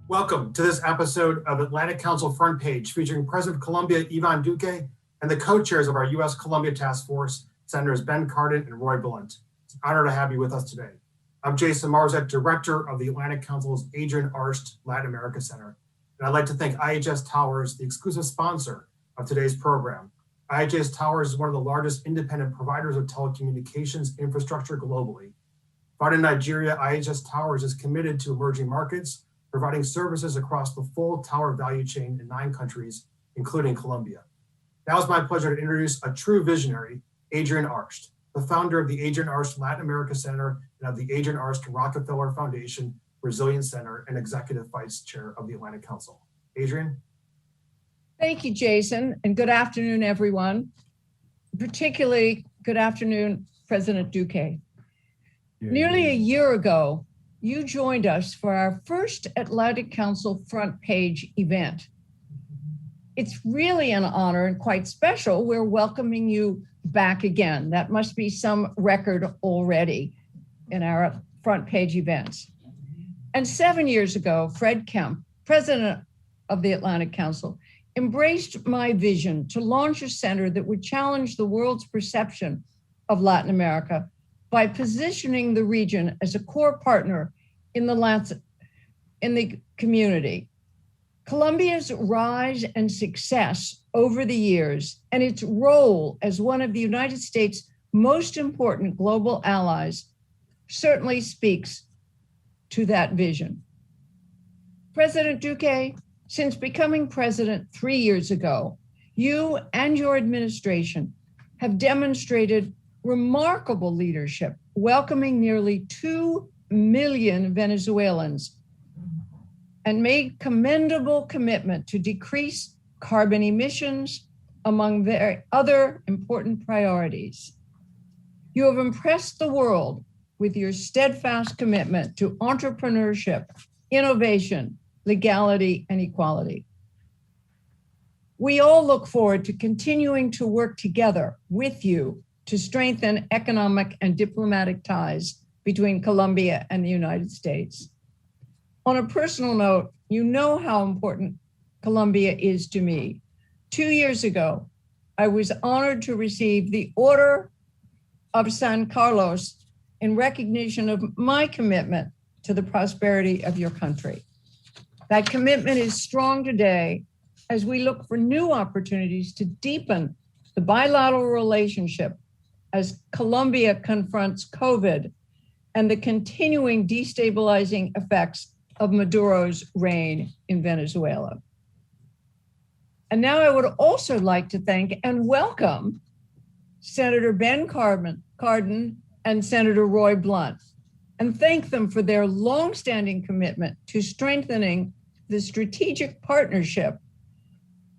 Welcome to this episode of Atlantic Council Front Page, featuring President of Colombia, Iván Duque, and the co-chairs of our US-Colombia Task Force, Senators Ben Cardin and Roy Blunt. It's an honor to have you with us today. I'm Jason Marzek, Director of the Atlantic Council's Adrian Arsht Latin America Center. And I'd like to thank IHS Towers, the exclusive sponsor of today's program. IHS Towers is one of the largest independent providers of telecommunications infrastructure globally. Founded in Nigeria, IHS Towers is committed to emerging markets, providing services across the full tower value chain in 9 countries, including Colombia. Now it's my pleasure to introduce a true visionary, Adrian Arsht, the founder of the Adrian Arsht Latin America Center and of the Adrian Arsht Rockefeller Foundation Resilience Center and Executive Vice Chair of the Atlantic Council. Adrian? Thank you, Jason, and good afternoon, everyone. Particularly good afternoon, President Duque. Nearly a year ago, you joined us for our first Atlantic Council Front Page event. It's really an honor and quite special. We're welcoming you back again. That must be some record already in our Front Page events. And 7 years ago, Fred Kemp, President of the Atlantic Council, embraced my vision to launch a center that would challenge the world's perception of Latin America by positioning the region as a core partner in the community. Colombia's rise and success over the years and its role as one of the United States' most important global allies certainly speaks to that vision. President Duque, since becoming president 3 years ago, you and your administration have demonstrated remarkable leadership, welcoming nearly 2 million Venezuelans and made commendable commitment to decrease carbon emissions, among their other important priorities. You have impressed the world with your steadfast commitment to entrepreneurship, innovation, legality, and equality. We all look forward to continuing to work together with you to strengthen economic and diplomatic ties between Colombia and the United States. On a personal note, you know how important Colombia is to me. 2 years ago, I was honored to receive the Order of San Carlos in recognition of my commitment to the prosperity of your country. That commitment is strong today as we look for new opportunities to deepen the bilateral relationship as Colombia confronts COVID and the continuing destabilizing effects of Maduro's reign in Venezuela. And now I would also like to thank and welcome Senator Ben Cardin and Senator Roy Blunt, and thank them for their longstanding commitment to strengthening the strategic partnership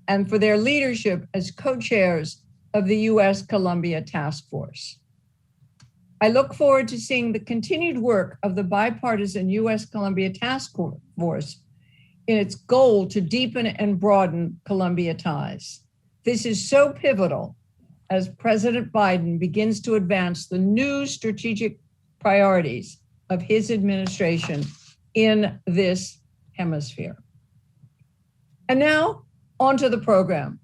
and for their leadership as co-chairs of the US-Colombia Task Force. I look forward to seeing the continued work of the bipartisan US-Colombia Task Force in its goal to deepen and broaden Colombia ties. This is so pivotal as President Biden begins to advance the new strategic priorities of his administration in this hemisphere. And now, on to the program.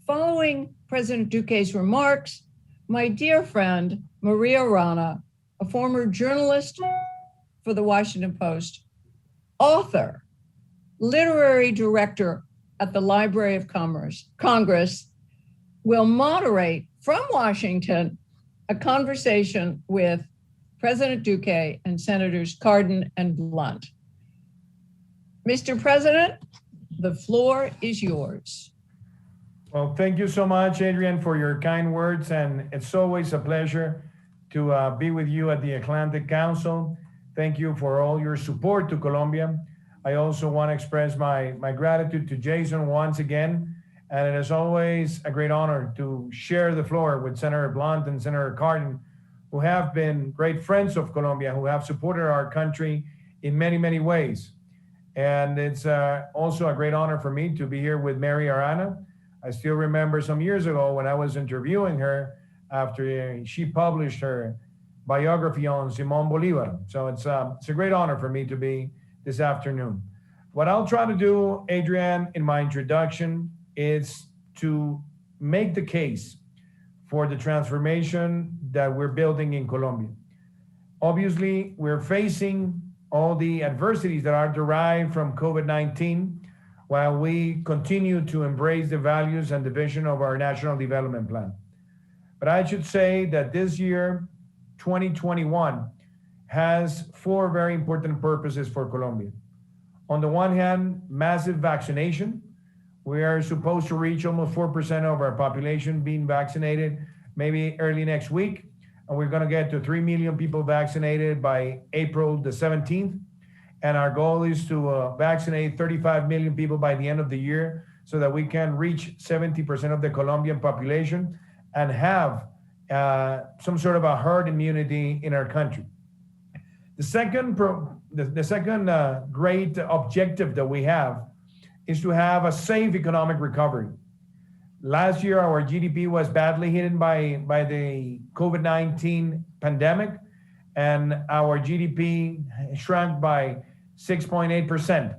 Following President Duque's remarks, my dear friend, Maria Rana, a former journalist for the Washington Post, author, literary director at the Library of Congress, will moderate from Washington a conversation with President Duque and Senators Cardin and Blunt. Mr. President, the floor is yours. Well, thank you so much, Adrian, for your kind words. And it's always a pleasure to be with you at the Atlantic Council. Thank you for all your support to Colombia. I also want to express my gratitude to Jason once again. And it is always a great honor to share the floor with Senator Blunt and Senator Cardin, who have been great friends of Colombia, who have supported our country in many, many ways. And it's also a great honor for me to be here with Mary Arana. I still remember some years ago when I was interviewing her after she published her biography on Simón Bolívar. So it's a great honor for me to be this afternoon. What I'll try to do, Adrian, in my introduction is to make the case for the transformation that we're building in Colombia. Obviously, we're facing all the adversities that are derived from COVID-19 while we continue to embrace the values and the vision of our National Development Plan. But I should say that this year, 2021, has four very important purposes for Colombia. On the one hand, massive vaccination. We are supposed to reach almost 4% of our population being vaccinated maybe early next week. And we're going to get to 3 million people vaccinated by April the 17th. And our goal is to vaccinate 35 million people by the end of the year so that we can reach 70% of the Colombian population and have some sort of a herd immunity in our country. The second great objective that we have is to have a safe economic recovery. Last year, our GDP was badly hit by the COVID-19 pandemic, and our GDP shrunk by 6.8%.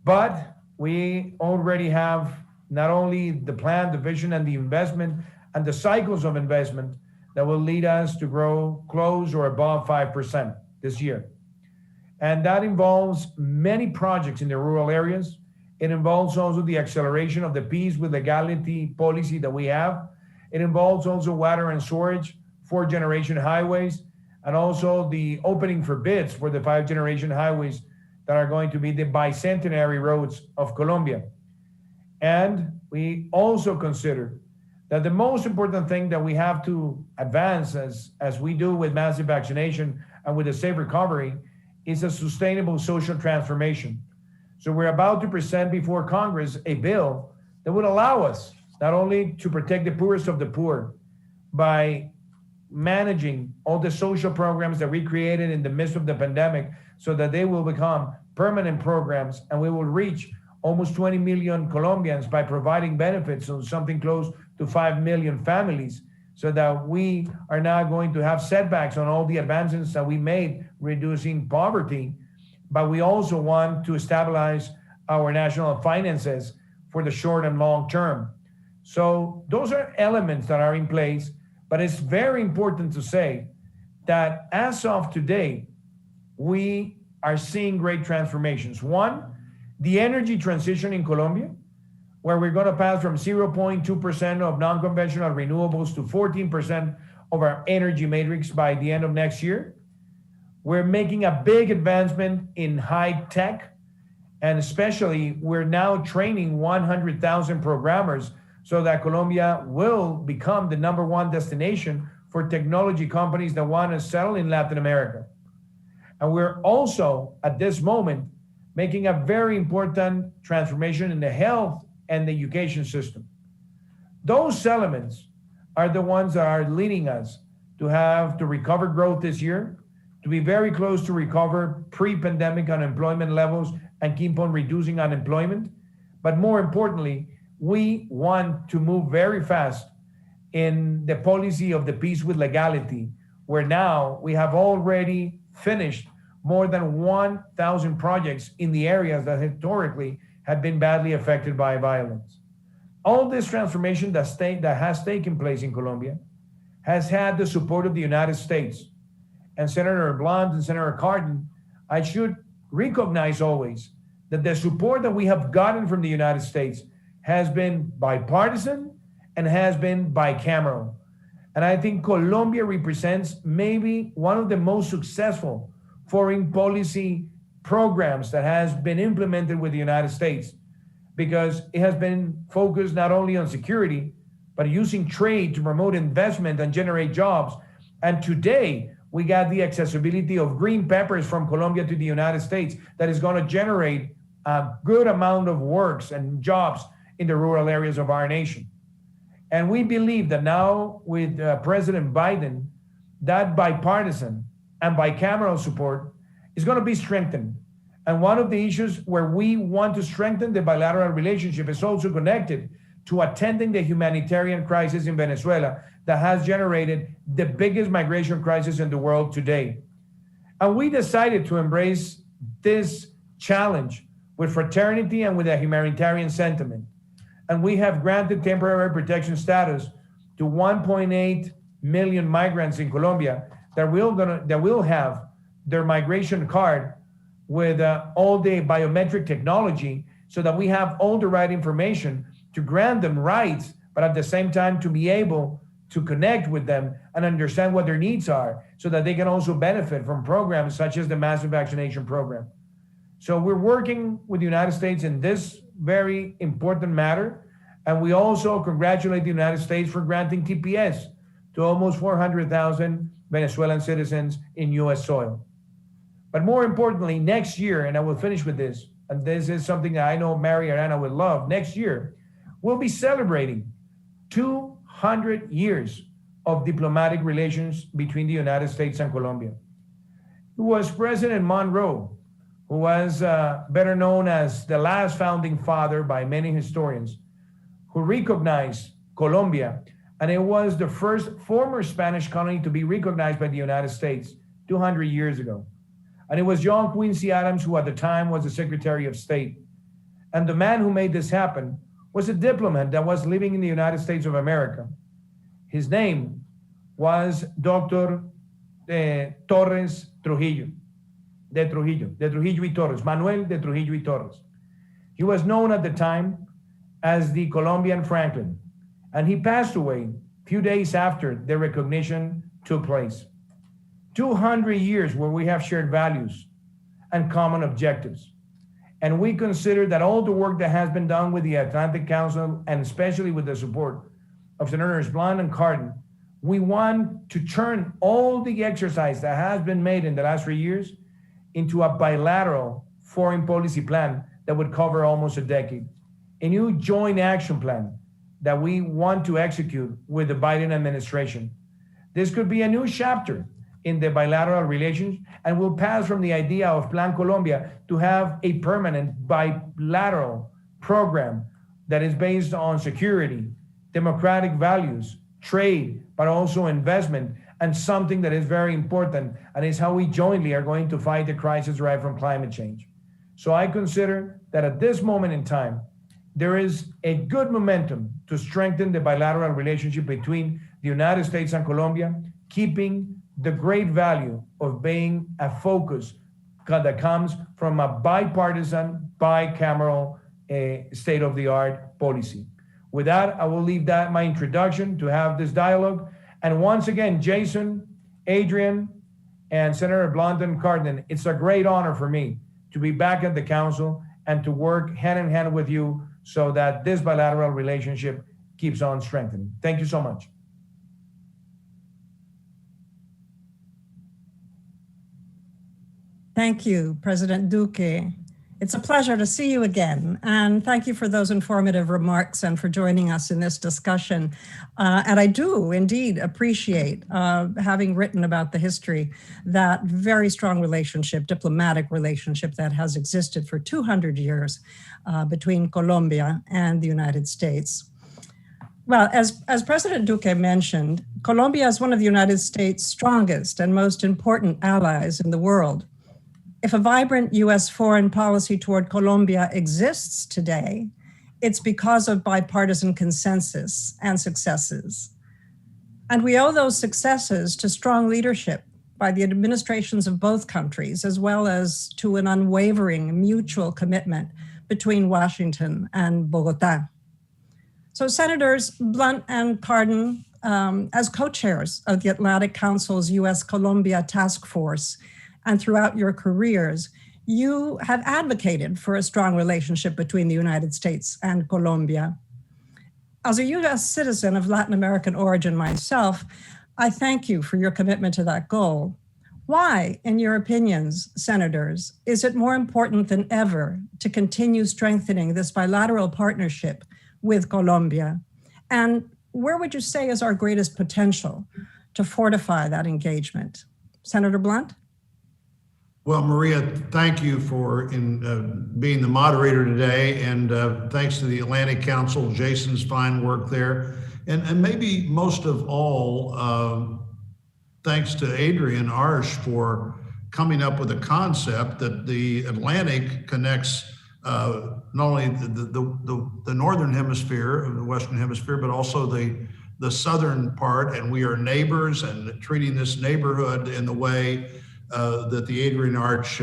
But we already have not only the plan, the vision, and the investment, and the cycles of investment that will lead us to grow close or above 5% this year. And that involves many projects in the rural areas. It involves also the acceleration of the peace with legality policy that we have. It involves also water and storage, 4th-generation highways, and also the opening for bids for the 5th-generation highways that are going to be the bicentenary roads of Colombia. And we also consider that the most important thing that we have to advance as we do with massive vaccination and with a safe recovery is a sustainable social transformation. So we're about to present before Congress a bill that would allow us not only to protect the poorest of the poor by managing all the social programs that we created in the midst of the pandemic so that they will become permanent programs and we will reach almost 20 million Colombians by providing benefits on something close to 5 million families, so that we are not going to have setbacks on all the advances that we made reducing poverty. But we also want to stabilize our national finances for the short and long term. So those are elements that are in place, but it's very important to say that as of today, we are seeing great transformations. One, the energy transition in Colombia, where we're going to pass from 0.2% of non-conventional renewables to 14% of our energy matrix by the end of next year. We're making a big advancement in high tech, and especially we're now training 100,000 programmers so that Colombia will become the #1 destination for technology companies that want to settle in Latin America. And we're also, at this moment, making a very important transformation in the health and the education system. Those elements are the ones that are leading us to recover growth this year, to be very close to recover pre-pandemic unemployment levels and keep on reducing unemployment. But more importantly, we want to move very fast in the policy of the peace with legality, where now we have already finished more than 1,000 projects in the areas that historically had been badly affected by violence. All this transformation that has taken place in Colombia has had the support of the United States. And Senator Blunt and Senator Cardin, I should recognize always that the support that we have gotten from the United States has been bipartisan and has been bicameral. And I think Colombia represents maybe one of the most successful foreign policy programs that has been implemented with the United States, because it has been focused not only on security, but using trade to promote investment and generate jobs. And today, we got the accessibility of green peppers from Colombia to the United States that is going to generate a good amount of works and jobs in the rural areas of our nation. And we believe that now with President Biden, that bipartisan and bicameral support is going to be strengthened. And one of the issues where we want to strengthen the bilateral relationship is also connected to attending the humanitarian crisis in Venezuela that has generated the biggest migration crisis in the world today. And we decided to embrace this challenge with fraternity and with a humanitarian sentiment. And we have granted temporary protection status to 1.8 million migrants in Colombia that will have their migration card with all the biometric technology, so that we have all the right information to grant them rights, but at the same time to be able to connect with them and understand what their needs are, so that they can also benefit from programs such as the massive vaccination program. So we're working with the United States in this very important matter. And we also congratulate the United States for granting TPS to almost 400,000 Venezuelan citizens in US soil. But more importantly, next year, and I will finish with this, and this is something that I know Mary and Anna would love, next year, we'll be celebrating 200 years of diplomatic relations between the United States and Colombia. It was President Monroe, who was better known as the last founding father by many historians, who recognized Colombia, and it was the first former Spanish colony to be recognized by the United States 200 years ago. And it was John Quincy Adams, who at the time was the Secretary of State. And the man who made this happen was a diplomat that was living in the United States of America. His name was Dr. Torres Trujillo, de Trujillo y Torres, Manuel de Trujillo y Torres. He was known at the time as the Colombian Franklin, and he passed away a few days after the recognition took place. 200 years where we have shared values and common objectives. And we consider that all the work that has been done with the Atlantic Council, and especially with the support of Senators Blunt and Cardin, we want to turn all the exercise that has been made in the last 3 years into a bilateral foreign policy plan that would cover almost a decade. A new joint action plan that we want to execute with the Biden administration. This could be a new chapter in the bilateral relations, and will pass from the idea of Plan Colombia to have a permanent bilateral program that is based on security, democratic values, trade, but also investment, and something that is very important, and is how we jointly are going to fight the crisis derived from climate change. So I consider that at this moment in time, there is a good momentum to strengthen the bilateral relationship between the United States and Colombia, keeping the great value of being a focus that comes from a bipartisan, bicameral, state-of-the-art policy. With that, I will leave that my introduction to have this dialogue. And once again, Jason, Adrian, and Senator Blunt and Cardin, it's a great honor for me to be back at the council and to work hand in hand with you so that this bilateral relationship keeps on strengthening. Thank you so much. Thank you, President Duque. It's a pleasure to see you again. And thank you for those informative remarks and for joining us in this discussion. And I do indeed appreciate, having written about the history, that very strong relationship, diplomatic relationship that has existed for 200 years between Colombia and the United States. Well, as President Duque mentioned, Colombia is one of the United States' strongest and most important allies in the world. If a vibrant US foreign policy toward Colombia exists today, it's because of bipartisan consensus and successes. And we owe those successes to strong leadership by the administrations of both countries, as well as to an unwavering mutual commitment between Washington and Bogota. So Senators Blunt and Cardin, as co-chairs of the Atlantic Council's US-Colombia Task Force, and throughout your careers, you have advocated for a strong relationship between the United States and Colombia. As a US citizen of Latin American origin myself, I thank you for your commitment to that goal. Why, in your opinions, Senators, is it more important than ever to continue strengthening this bilateral partnership with Colombia? And where would you say is our greatest potential to fortify that engagement? Senator Blunt? Well, Maria, thank you for being the moderator today, and thanks to the Atlantic Council, Jason's fine work there, and maybe most of all, thanks to Adrian Arsh for coming up with a concept that the Atlantic connects not only the northern hemisphere, the western hemisphere, but also the southern part, and we are neighbors, and treating this neighborhood in the way that the Adrian Arch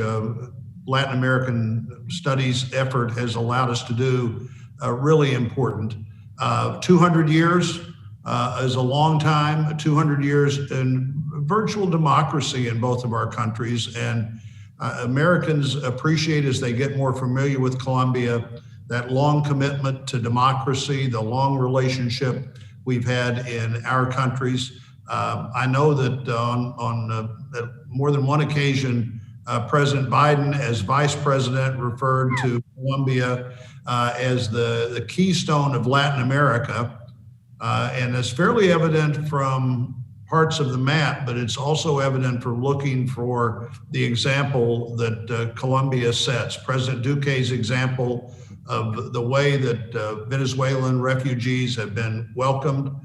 Latin American Studies effort has allowed us to do, really important. 200 years is a long time, 200 years in virtual democracy in both of our countries, and Americans appreciate, as they get more familiar with Colombia, that long commitment to democracy, the long relationship we've had in our countries. I know that on more than one occasion, President Biden, as vice president, referred to Colombia as the keystone of Latin America. And it's fairly evident from parts of the map, but it's also evident for looking for the example that Colombia sets. President Duque's example of the way that Venezuelan refugees have been welcomed,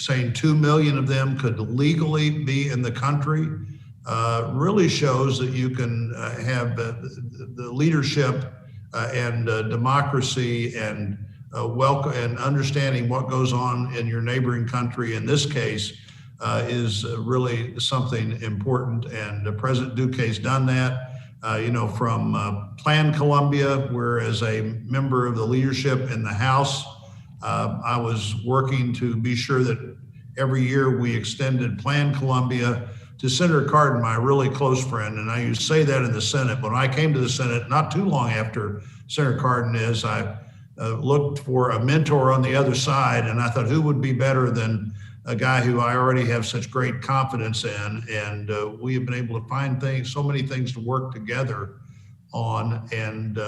saying 2 million of them could legally be in the country, really shows that you can have the leadership and democracy and welcome and understanding what goes on in your neighboring country. In this case, is really something important, and President Duque's done that. From Plan Colombia, where as a member of the leadership in the House, I was working to be sure that every year we extended Plan Colombia to Senator Cardin, my really close friend, and I used to say that in the Senate. When I came to the Senate, not too long after Senator Cardin is, I looked for a mentor on the other side, and I thought, who would be better than a guy who I already have such great confidence in? And we have been able to find so many things to work together on, and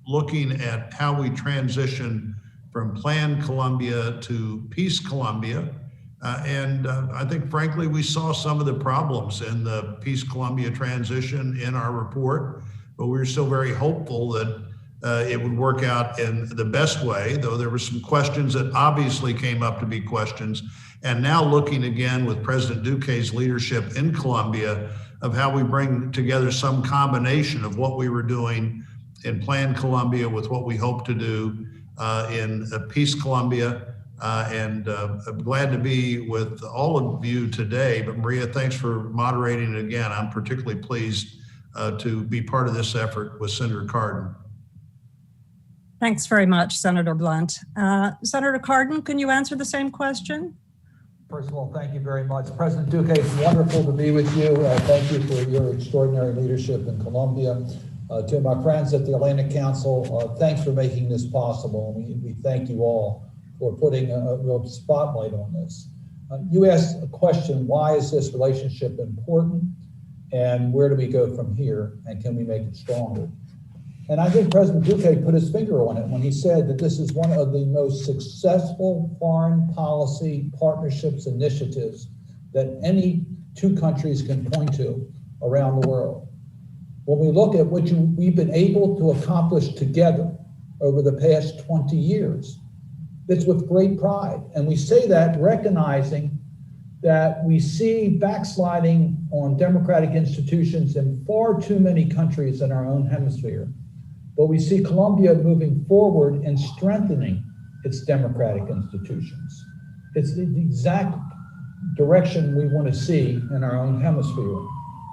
looking at how we transition from Plan Colombia to Peace Colombia. And I think, frankly, we saw some of the problems in the Peace Colombia transition in our report, but we were still very hopeful that it would work out in the best way, though there were some questions that obviously came up to be questions. And now looking again with President Duque's leadership in Colombia of how we bring together some combination of what we were doing in Plan Colombia with what we hope to do in Peace Colombia. And I'm glad to be with all of you today. But Maria, thanks for moderating it again. I'm particularly pleased to be part of this effort with Senator Cardin. Thanks very much, Senator Blunt. Senator Cardin, can you answer the same question? First of all, thank you very much. President Duque, it's wonderful to be with you. Thank you for your extraordinary leadership in Colombia. To my friends at the Atlantic Council, thanks for making this possible. We thank you all for putting a real spotlight on this. You asked a question, why is this relationship important? And where do we go from here? And can we make it stronger? And I think President Duque put his finger on it when he said that this is one of the most successful foreign policy partnerships initiatives that any two countries can point to around the world. When we look at what we've been able to accomplish together over the past 20 years, it's with great pride. And we say that recognizing that we see backsliding on democratic institutions in far too many countries in our own hemisphere. But we see Colombia moving forward and strengthening its democratic institutions. It's the exact direction we want to see in our own hemisphere.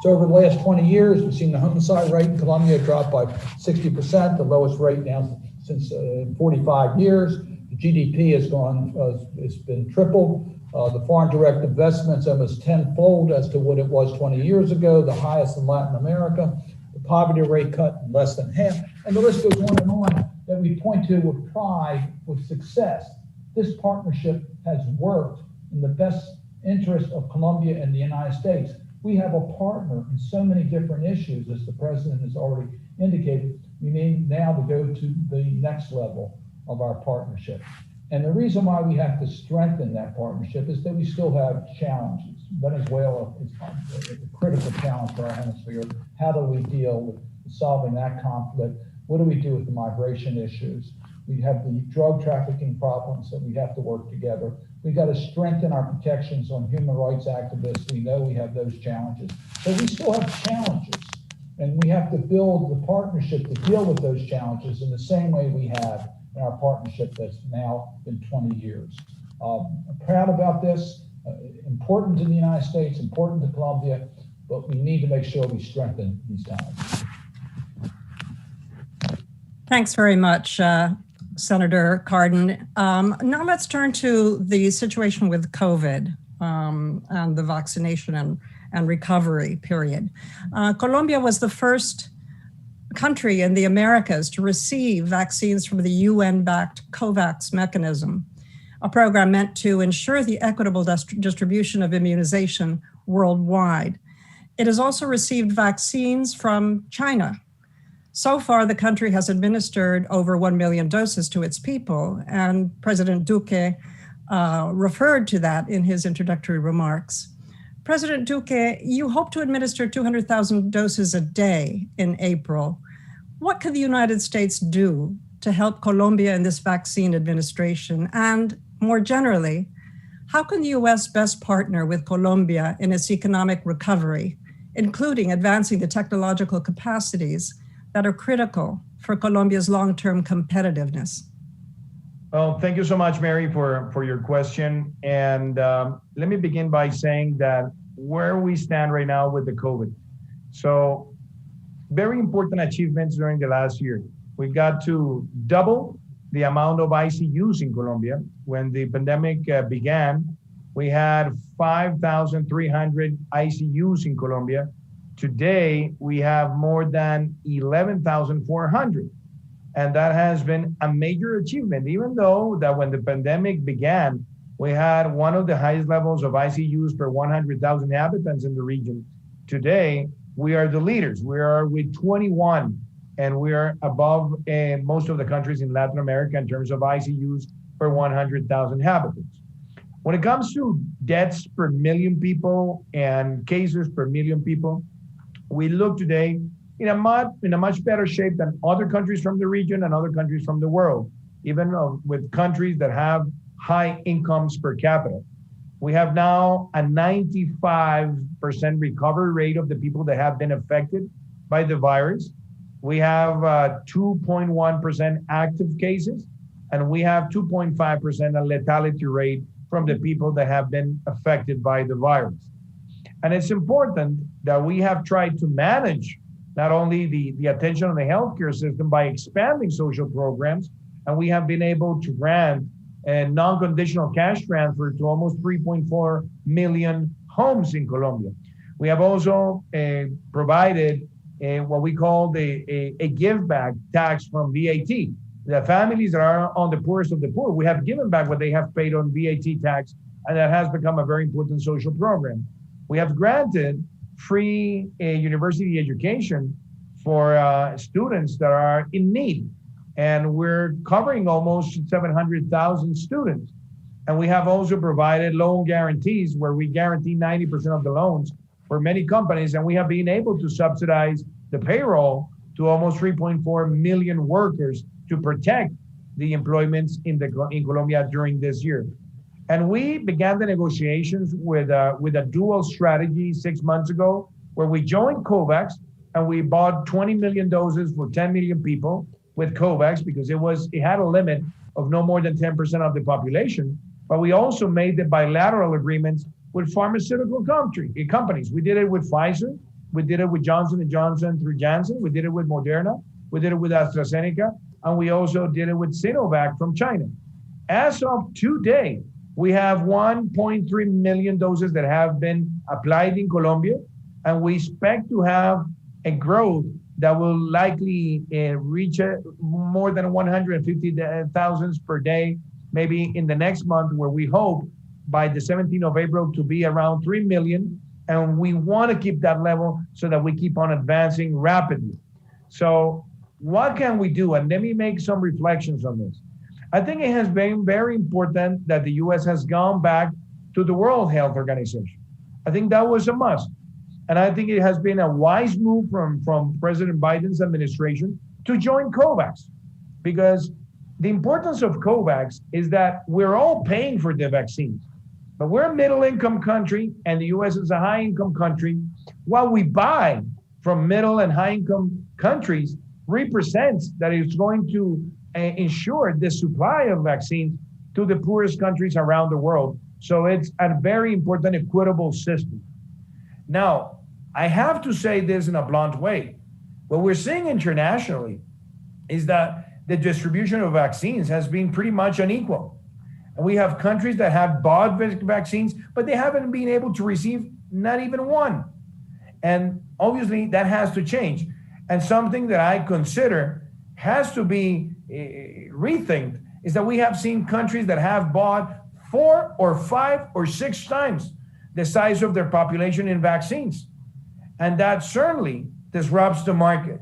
So over the last 20 years, we've seen the homicide rate in Colombia drop by 60%, the lowest rate now since 45 years. The GDP has gone, it's been tripled. The foreign direct investments almost tenfold as to what it was 20 years ago, the highest in Latin America. The poverty rate cut in less than half. And the list goes on that we point to with pride, with success. This partnership has worked in the best interest of Colombia and the United States. We have a partner in so many different issues, as the president has already indicated. We need now to go to the next level of our partnership. And the reason why we have to strengthen that partnership is that we still have challenges. Venezuela is a critical challenge for our hemisphere. How do we deal with solving that conflict? What do we do with the migration issues? We have the drug trafficking problems that we have to work together. We've got to strengthen our protections on human rights activists. We know we have those challenges, but we still have challenges And we have to build the partnership to deal with those challenges in the same way we have in our partnership that's now been 20 years. I'm proud about this, important to the United States, important to Colombia, but we need to make sure we strengthen these ties. Thanks very much, Senator Cardin. Now let's turn to the situation with COVID and the vaccination and recovery period. Colombia was the first country in the Americas to receive vaccines from the UN-backed COVAX mechanism, a program meant to ensure the equitable distribution of immunization worldwide. It has also received vaccines from China. So far, the country has administered over 1 million doses to its people, and President Duque referred to that in his introductory remarks. President Duque, you hope to administer 200,000 doses a day in April. What can the United States do to help Colombia in this vaccine administration? And more generally, how can the US best partner with Colombia in its economic recovery, including advancing the technological capacities that are critical for Colombia's long-term competitiveness? Well, thank you so much, Mary, for your question. And let me begin by saying that where we stand right now with the COVID. So very important achievements during the last year. We got to double the amount of ICUs in Colombia. When the pandemic began, we had 5,300 ICUs in Colombia. Today, we have more than 11,400. And that has been a major achievement, even though that when the pandemic began, we had one of the highest levels of ICUs per 100,000 inhabitants in the region. Today, we are the leaders. We are with 21, and we are above most of the countries in Latin America in terms of ICUs per 100,000 inhabitants. When it comes to deaths per million people and cases per million people, we look today in a much better shape than other countries from the region and other countries from the world, even with countries that have high incomes per capita. We have now a 95% recovery rate of the people that have been affected by the virus. We have 2.1% active cases, and we have 2.5% a lethality rate from the people that have been affected by the virus. And it's important that we have tried to manage not only the attention on the healthcare system by expanding social programs, and we have been able to grant a non-conditional cash transfer to almost 3.4 million homes in Colombia. We have also provided what we call a give back tax from VAT. The families that are on the poorest of the poor, we have given back what they have paid on VAT tax, and that has become a very important social program. We have granted free university education for students that are in need. And we're covering almost 700,000 students. And we have also provided loan guarantees where we guarantee 90% of the loans for many companies. And we have been able to subsidize the payroll to almost 3.4 million workers to protect the employments in Colombia during this year. And we began the negotiations with a dual strategy 6 months ago, where we joined COVAX and we bought 20 million doses for 10 million people with COVAX because it had a limit of no more than 10% of the population. But we also made the bilateral agreements with pharmaceutical companies. We did it with Pfizer. We did it with Johnson & Johnson through Janssen. We did it with Moderna. We did it with AstraZeneca. And we also did it with Sinovac from China. As of today, we have 1.3 million doses that have been applied in Colombia. And we expect to have a growth that will likely reach more than 150,000 per day, maybe in the next month, where we hope by the 17th of April to be around 3 million. And we want to keep that level so that we keep on advancing rapidly. So what can we do? And let me make some reflections on this. I think it has been very important that the US has gone back to the World Health Organization. I think that was a must. And I think it has been a wise move from President Biden's administration to join COVAX, because the importance of COVAX is that we're all paying for the vaccines, but we're a middle income country and the US is a high income country. What we buy from middle and high income countries represents that it's going to ensure the supply of vaccines to the poorest countries around the world. So it's a very important equitable system. Now, I have to say this in a blunt way. What we're seeing internationally is that the distribution of vaccines has been pretty much unequal. And we have countries that have bought vaccines, but they haven't been able to receive not even one. And obviously that has to change. And something that I consider has to be rethinked is that we have seen countries that have bought 4 or 5 or 6 times the size of their population in vaccines. And that certainly disrupts the market.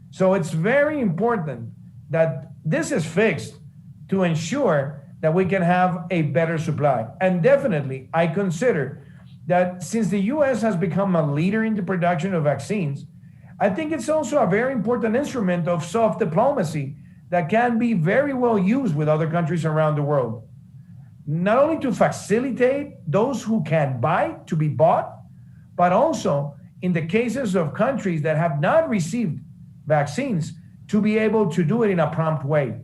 So it's very important that this is fixed to ensure that we can have a better supply. And definitely, I consider that since the US has become a leader in the production of vaccines, I think it's also a very important instrument of soft diplomacy that can be very well used with other countries around the world. Not only to facilitate those who can buy to be bought, but also in the cases of countries that have not received vaccines to be able to do it in a prompt way.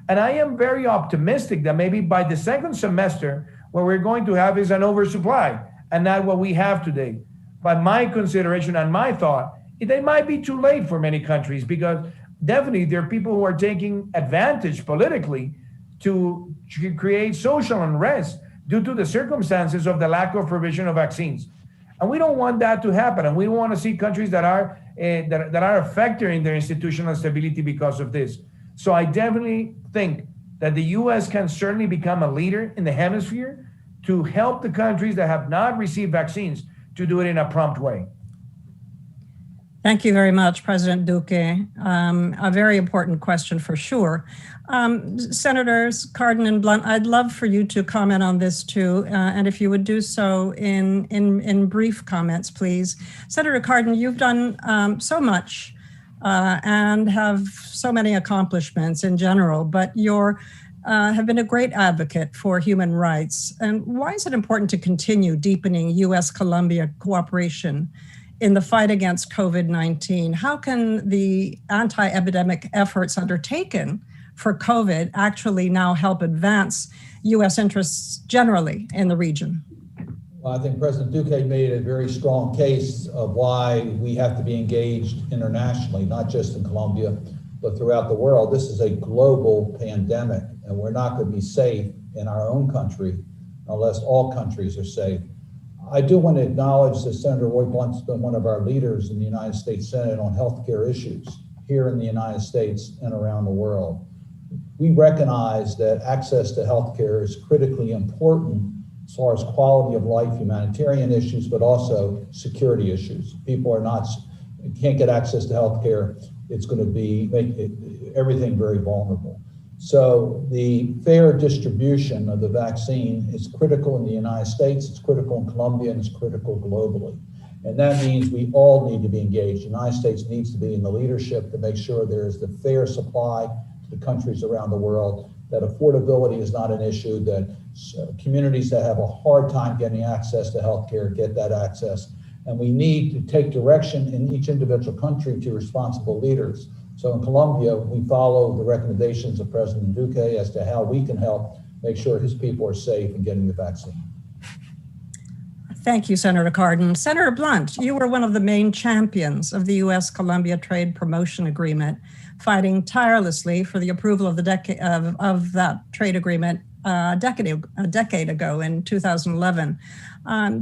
And I am very optimistic that maybe by the second semester, what we're going to have is an oversupply and not what we have today. But my consideration and my thought, it might be too late for many countries because definitely there are people who are taking advantage politically to create social unrest due to the circumstances of the lack of provision of vaccines. And we don't want that to happen. And we don't want to see countries that are affecting their institutional stability because of this. So I definitely think that the US can certainly become a leader in the hemisphere to help the countries that have not received vaccines to do it in a prompt way. Thank you very much, President Duque. A very important question for sure. Senators Cardin and Blunt, I'd love for you to comment on this too, and if you would do so in brief comments, please. Senator Cardin, you've done so much and have so many accomplishments in general, but you have been a great advocate for human rights. And why is it important to continue deepening US-Colombia cooperation in the fight against COVID-19? How can the anti-epidemic efforts undertaken for COVID actually now help advance US interests generally in the region? Well, I think President Duque made a very strong case of why we have to be engaged internationally, not just in Colombia, but throughout the world. This is a global pandemic, and we're not going to be safe in our own country unless all countries are safe. I do want to acknowledge that Senator Roy Blunt's been one of our leaders in the United States Senate on healthcare issues here in the United States and around the world. We recognize that access to healthcare is critically important as far as quality of life, humanitarian issues, but also security issues. People can't get access to healthcare. It's going to make everything very vulnerable. So the fair distribution of the vaccine is critical in the United States, it's critical in Colombia, and it's critical globally. And that means we all need to be engaged. The United States needs to be in the leadership to make sure there is the fair supply to the countries around the world, that affordability is not an issue, that communities that have a hard time getting access to healthcare get that access. And we need to take direction in each individual country to responsible leaders. So in Colombia, we follow the recommendations of President Duque as to how we can help make sure his people are safe in getting the vaccine. Thank you, Senator Cardin. Senator Blunt, you were one of the main champions of the US-Colombia Trade Promotion Agreement, fighting tirelessly for the approval of that trade agreement a decade ago in 2011.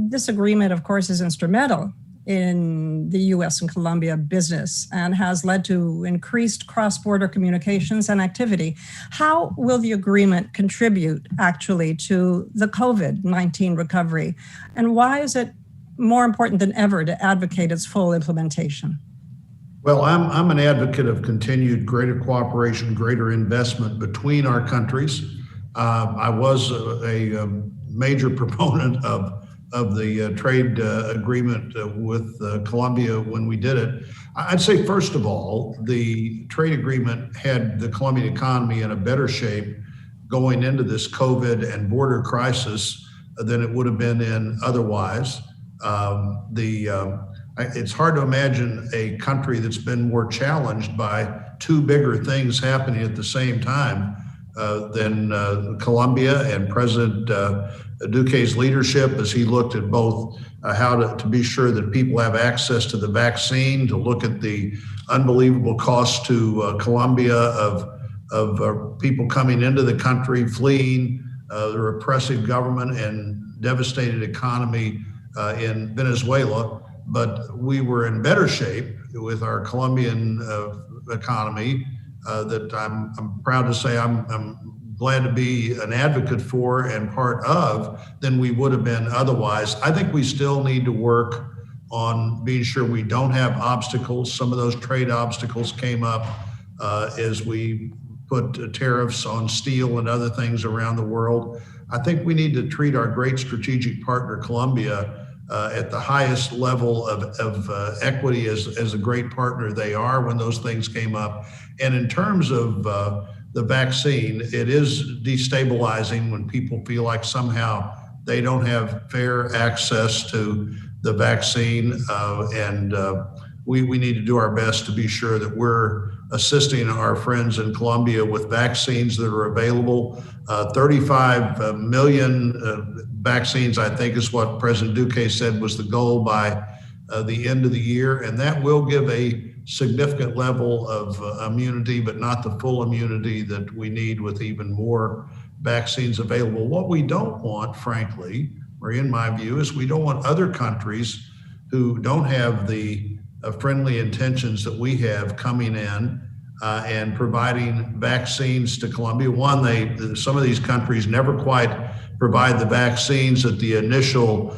This agreement, of course, is instrumental in the US and Colombia business and has led to increased cross-border communications and activity. How will the agreement contribute actually to the COVID-19 recovery? And why is it more important than ever to advocate its full implementation? Well, I'm an advocate of continued greater cooperation, greater investment between our countries. I was a major proponent of the trade agreement with Colombia when we did it. I'd say, first of all, the trade agreement had the Colombian economy in a better shape going into this COVID and border crisis than it would have been in otherwise. it's hard to imagine a country that's been more challenged by two bigger things happening at the same time than Colombia, and President Duque's leadership as he looked at both how to be sure that people have access to the vaccine, to look at the unbelievable cost to Colombia of people coming into the country, fleeing the repressive government and devastated economy in Venezuela. But we were in better shape with our Colombian economy that I'm proud to say I'm glad to be an advocate for and part of than we would have been otherwise. I think we still need to work on being sure we don't have obstacles. Some of those trade obstacles came up as we put tariffs on steel and other things around the world. I think we need to treat our great strategic partner, Colombia, at the highest level of equity as a great partner they are when those things came up. And in terms of the vaccine, it is destabilizing when people feel like somehow they don't have fair access to the vaccine. We need to do our best to be sure that we're assisting our friends in Colombia with vaccines that are available. 35 million vaccines, I think, is what President Duque said was the goal by the end of the year. And that will give a significant level of immunity, but not the full immunity that we need with even more vaccines available. What we don't want, frankly, or in my view, is we don't want other countries who don't have the friendly intentions that we have coming in and providing vaccines to Colombia. One, some of these countries never quite provide the vaccines that the initial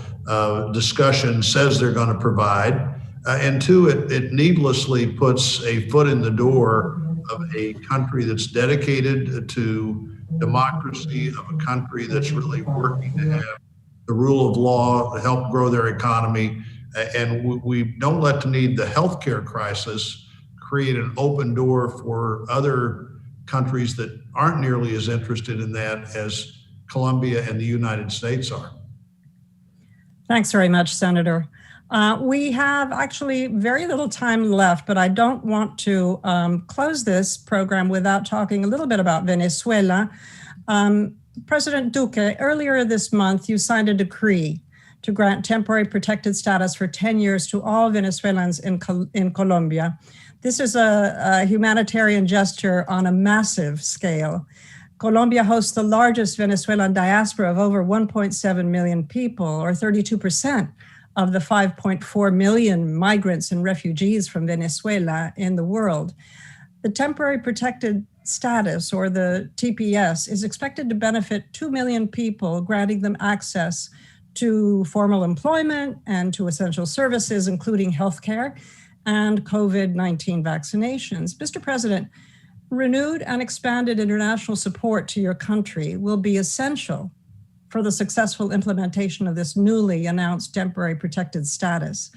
discussion says they're going to provide. And two, it needlessly puts a foot in the door of a country that's dedicated to democracy, of a country that's really working to have the rule of law, help grow their economy. And we don't let the healthcare crisis create an open door for other countries that aren't nearly as interested in that as Colombia and the United States are. Thanks very much, Senator. We have actually very little time left, but I don't want to close this program without talking a little bit about Venezuela. President Duque, earlier this month, you signed a decree to grant temporary protected status for 10 years to all Venezuelans in Colombia. This is a humanitarian gesture on a massive scale. Colombia hosts the largest Venezuelan diaspora of over 1.7 million people, or 32% of the 5.4 million migrants and refugees from Venezuela in the world. The temporary protected status, or the TPS, is expected to benefit 2 million people, granting them access to formal employment and to essential services, including healthcare and COVID-19 vaccinations. Mr. President, renewed and expanded international support to your country will be essential for the successful implementation of this newly announced temporary protected status.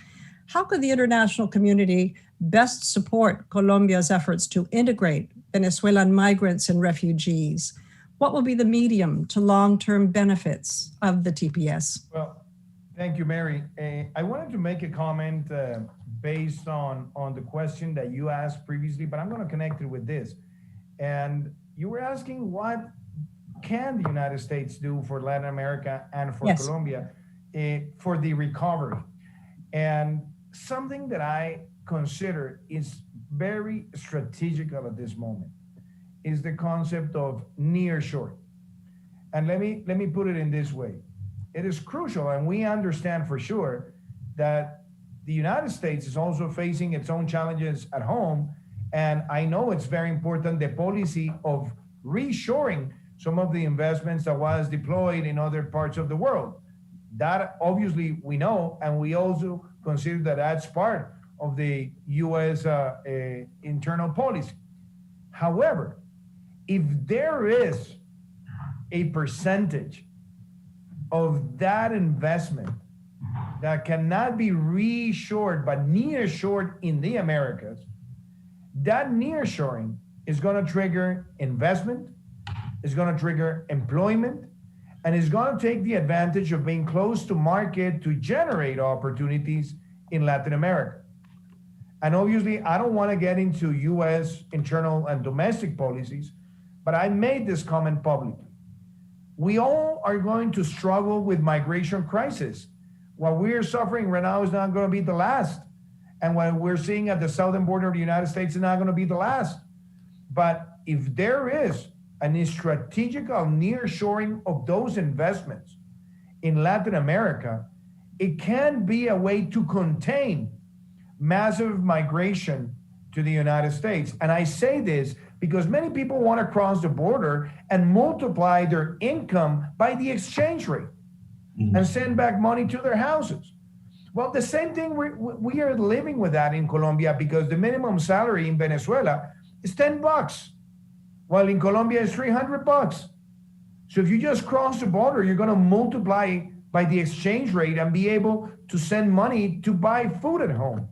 How could the international community best support Colombia's efforts to integrate Venezuelan migrants and refugees? What will be the medium to long-term benefits of the TPS? Well, thank you, Mary. I wanted to make a comment based on the question that you asked previously, but I'm going to connect it with this. And you were asking, what can the United States do for Latin America and for Yes. Colombia for the recovery? And something that I consider is very strategical at this moment is the concept of nearshoring. And let me put it in this way. It is crucial, and we understand for sure that the United States is also facing its own challenges at home. And I know it's very important, the policy of reshoring some of the investments that was deployed in other parts of the world. That obviously we know, and we also consider that that's part of the US internal policy. However, if there is a percentage of that investment that cannot be reshored but nearshored in the Americas, that nearshoring is going to trigger investment, is going to trigger employment, and is going to take the advantage of being close to market to generate opportunities in Latin America. And obviously, I don't want to get into US internal and domestic policies, but I made this comment publicly. We all are going to struggle with migration crisis. What we're suffering right now is not going to be the last. And what we're seeing at the southern border of the United States is not going to be the last. But if there is a strategical nearshoring of those investments in Latin America, it can be a way to contain massive migration to the United States. And I say this because many people want to cross the border and multiply their income by the exchange rate and send back money to their houses. Well, the same thing we are living with that in Colombia, because the minimum salary in Venezuela is $10, while in Colombia it's $300. So if you just cross the border, you're going to multiply by the exchange rate and be able to send money to buy food at home.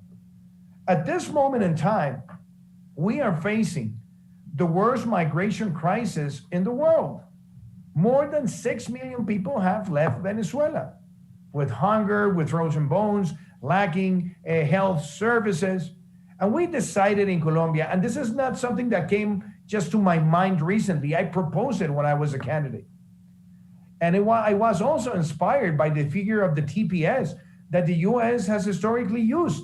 At this moment in time, we are facing the worst migration crisis in the world. More than 6 million people have left Venezuela with hunger, with frozen bones, lacking health services. And we decided in Colombia, and this is not something that came just to my mind recently, I proposed it when I was a candidate. And I was also inspired by the figure of the TPS that the US has historically used.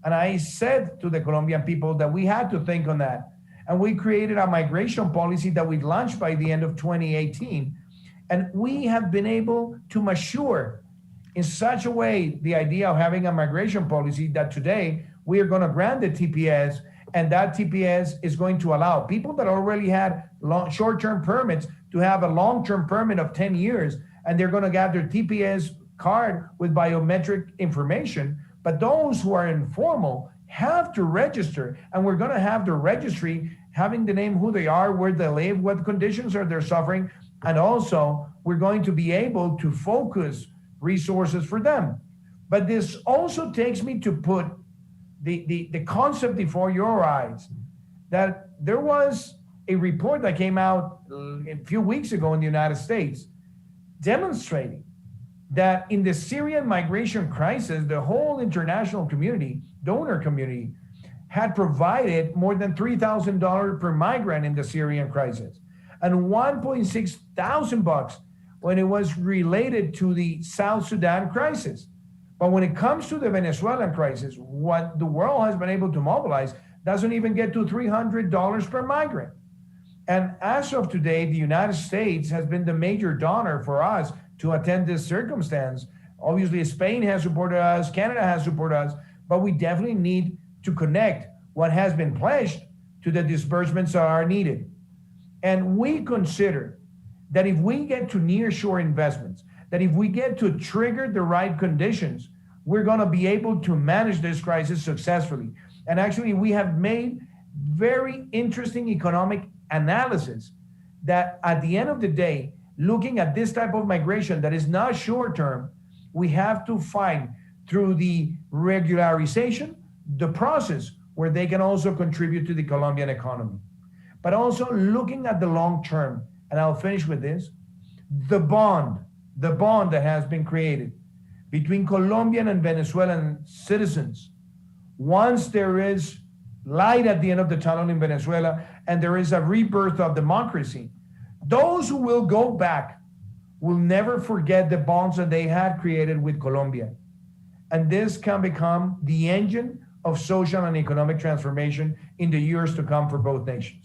And I said to the Colombian people that we had to think on that. And we created a migration policy that we launched by the end of 2018. And we have been able to mature in such a way the idea of having a migration policy that today we are going to grant the TPS, and that TPS is going to allow people that already had short-term permits to have a long-term permit of 10 years, and they're going to get their TPS card with biometric information. But those who are informal have to register, and we're going to have the registry having the name, who they are, where they live, what conditions are they're suffering, and also we're going to be able to focus resources for them. But this also takes me to put the concept before your eyes that there was a report that came out a few weeks ago in the United States demonstrating that in the Syrian migration crisis, the whole international community, donor community, had provided more than $3,000 per migrant in the Syrian crisis, and $1.6 thousand when it was related to the South Sudan crisis. But when it comes to the Venezuelan crisis, what the world has been able to mobilize doesn't even get to $300 per migrant. And as of today, the United States has been the major donor for us to attend this circumstance. Obviously, Spain has supported us, Canada has supported us, but we definitely need to connect what has been pledged to the disbursements that are needed. And we consider that if we get to nearshore investments, that if we get to trigger the right conditions, we're going to be able to manage this crisis successfully. And actually, we have made very interesting economic analysis that at the end of the day, looking at this type of migration that is not short term, we have to find through the regularization, the process where they can also contribute to the Colombian economy. But also looking at the long term, and I'll finish with this, the bond that has been created between Colombian and Venezuelan citizens. Once there is light at the end of the tunnel in Venezuela and there is a rebirth of democracy, those who will go back will never forget the bonds that they had created with Colombia. And this can become the engine of social and economic transformation in the years to come for both nations.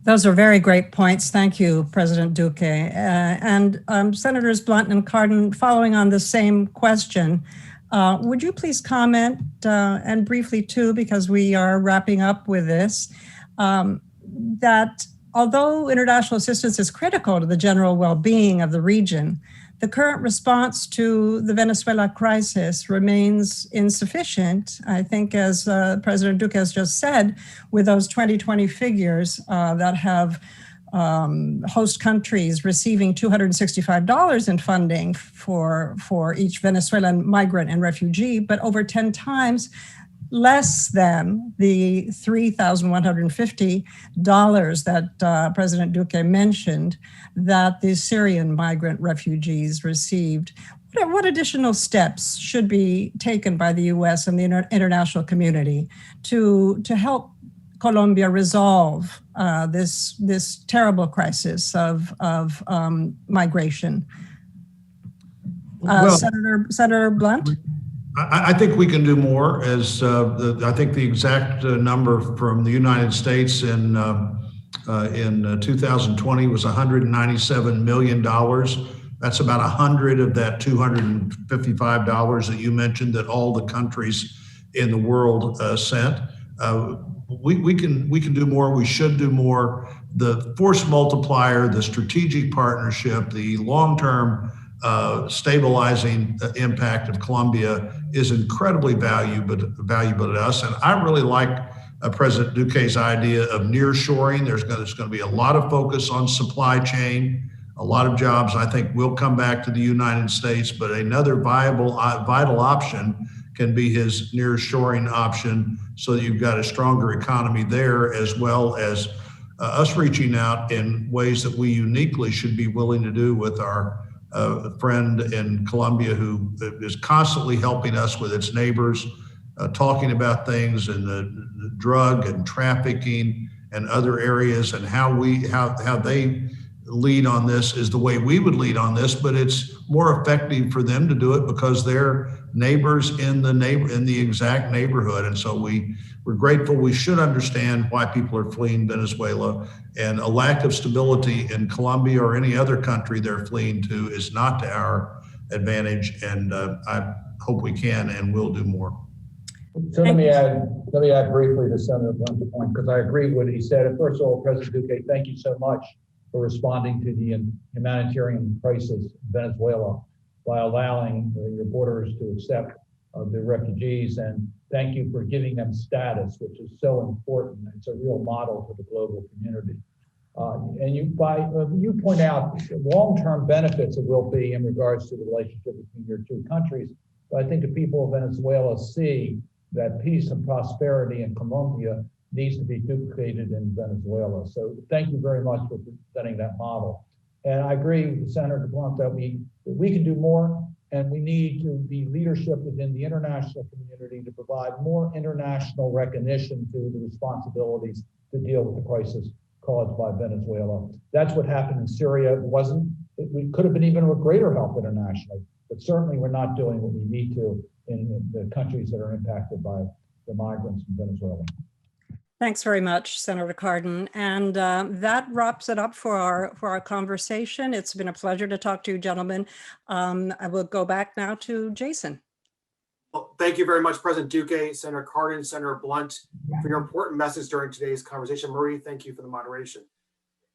Those are very great points. Thank you, President Duque. And Senators Blunt and Cardin, following on the same question, would you please comment, and briefly too, because we are wrapping up with this, that although international assistance is critical to the general well-being of the region, the current response to the Venezuela crisis remains insufficient. I think, as President Duque has just said, with those 2020 figures that have host countries receiving $265 in funding for each Venezuelan migrant and refugee, but over 10 times less than the $3,150 that President Duque mentioned that the Syrian migrant refugees received. what additional steps should be taken by the U.S. and the international community to help Colombia resolve this terrible crisis of migration? Well, Senator Blunt? I think we can do more. I think the exact number from the United States in 2020 was $197 million. That's about 100 of that $255 that you mentioned that all the countries in the world sent. We can do more. We should do more. The force multiplier, the strategic partnership, the long-term stabilizing impact of Colombia is incredibly valuable to us. And I really like President Duque's idea of nearshoring. There's going to be a lot of focus on supply chain. A lot of jobs, I think, will come back to the United States, but another vital option can be his nearshoring option, so that you've got a stronger economy there, as well as us reaching out in ways that we uniquely should be willing to do with our friend in Colombia, who is constantly helping us with its neighbors, talking about things in the drug and trafficking and other areas, and how they lead on this is the way we would lead on this, but it's more effective for them to do it because they're neighbors in the exact neighborhood. And so we're grateful. We should understand why people are fleeing Venezuela, and a lack of stability in Colombia or any other country they're fleeing to is not to our advantage. And I hope we can and will do more. So let me add briefly to Senator Blunt's point, because I agree with what he said. And first of all, President Duque, thank you so much for responding to the humanitarian crisis in Venezuela by allowing your borders to accept the refugees. And thank you for giving them status, which is so important. It's a real model for the global community. And you point out long-term benefits it will be in regards to the relationship between your two countries. But I think the people of Venezuela see that peace and prosperity in Colombia needs to be duplicated in Venezuela. So thank you very much for presenting that model. And I agree with Senator Blunt that we can do more, and we need to be leadership within the international community to provide more international recognition to the responsibilities to deal with the crisis caused by Venezuela. That's what happened in Syria. We could have been even with greater help internationally, but certainly we're not doing what we need to in the countries that are impacted by the migrants from Venezuela. Thanks very much, Senator Cardin. And that wraps it up for our conversation. It's been a pleasure to talk to you, gentlemen. I will go back now to Jason. Well, thank you very much, President Duque, Senator Cardin, Senator Blunt, for your important message during today's conversation. Marie, thank you for the moderation.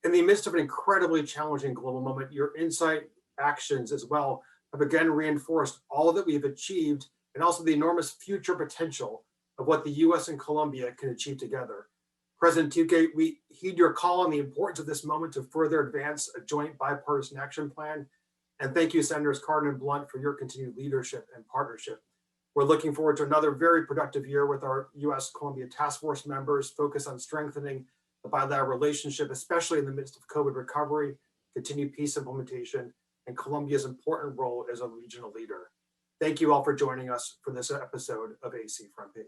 In the midst of an incredibly challenging global moment, your insight, actions as well, have again reinforced all that we've achieved, and also the enormous future potential of what the U.S. and Colombia can achieve together. President Duque, we heed your call on the importance of this moment to further advance a joint bipartisan action plan. And thank you, Senators Cardin and Blunt, for your continued leadership and partnership. We're looking forward to another very productive year with our US-Colombia Task Force members focused on strengthening the bilateral relationship, especially in the midst of COVID recovery, continued peace implementation, and Colombia's important role as a regional leader. Thank you all for joining us for this episode of AC Front Page.